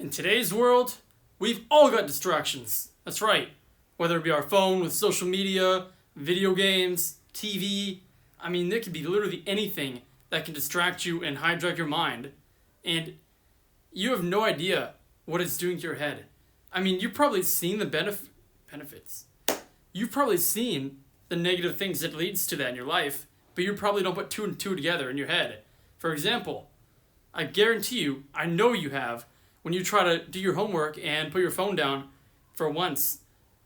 In today's world, we've all got distractions. That's right. Whether it be our phone with social media, video games, TV, there could be literally anything that can distract you and hijack your mind. And you have no idea what it's doing to your head. You've probably seen the benefits. You've probably seen the negative things it leads to that in your life, but you probably don't put two and two together in your head. For example, I guarantee you, I know you have, when you try to do your homework and put your phone down for once,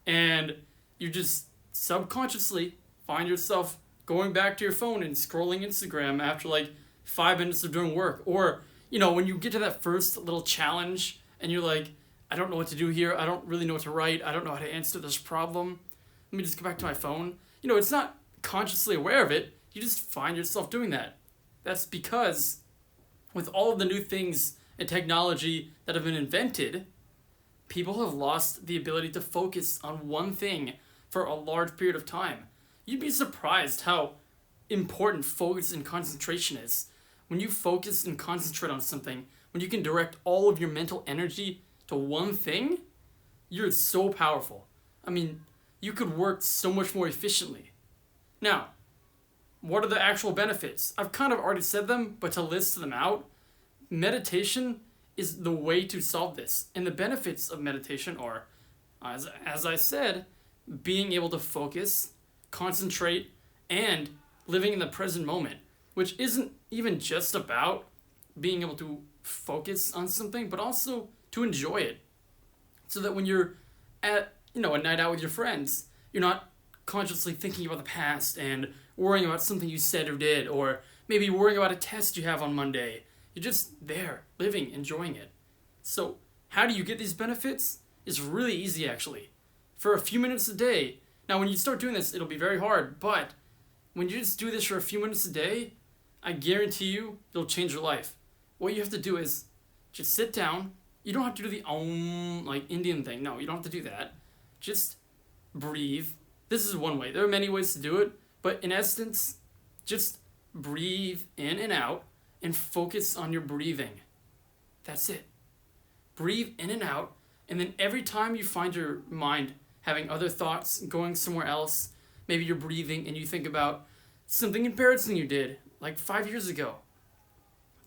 and you just subconsciously find yourself going back to your phone and scrolling Instagram after like 5 minutes of doing work. Or, when you get to that first little challenge and you're like, I don't know what to do here. I don't really know what to write. I don't know how to answer this problem. Let me just go back to my phone. It's not consciously aware of it. You just find yourself doing that. That's because with all of the new things and technology that have been invented, people have lost the ability to focus on one thing for a large period of time. You'd be surprised how important focus and concentration is. When you focus and concentrate on something, when you can direct all of your mental energy to one thing, you're so powerful. You could work so much more efficiently. Now, what are the actual benefits? I've kind of already said them, but to list them out, meditation is the way to solve this. And the benefits of meditation are, as I said, being able to focus, concentrate, and living in the present moment, which isn't even just about being able to focus on something, but also to enjoy it. So that when you're at, a night out with your friends, you're not consciously thinking about the past and worrying about something you said or did, or maybe worrying about a test you have on Monday. You're just there, living, enjoying it. So how do you get these benefits? It's really easy, actually. For a few minutes a day. Now, when you start doing this, it'll be very hard, but when you just do this for a few minutes a day, I guarantee you, it'll change your life. What you have to do is just sit down. You don't have to do the Indian thing. No, you don't have to do that. Just breathe. This is one way. There are many ways to do it, but in essence, just breathe in and out and focus on your breathing. That's it. Breathe in and out, and then every time you find your mind having other thoughts, going somewhere else, maybe you're breathing and you think about something embarrassing you did like 5 years ago.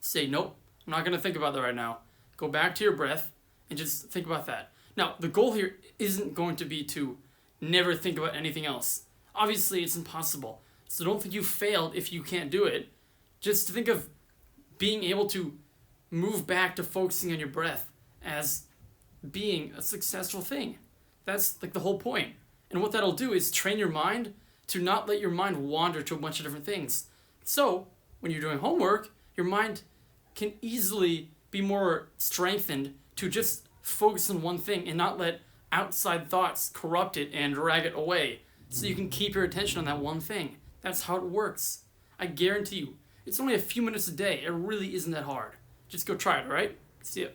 Say, nope, I'm not going to think about that right now. Go back to your breath and just think about that. Now, the goal here isn't going to be to never think about anything else. Obviously, it's impossible. So don't think you failed if you can't do it. Just think of being able to move back to focusing on your breath as being a successful thing. That's like the whole point. And what that'll do is train your mind to not let your mind wander to a bunch of different things. So when you're doing homework, your mind can easily be more strengthened to just focus on one thing and not let outside thoughts corrupt it and drag it away. So you can keep your attention on that one thing. That's how it works. I guarantee you. It's only a few minutes a day. It really isn't that hard. Just go try it, alright? See ya.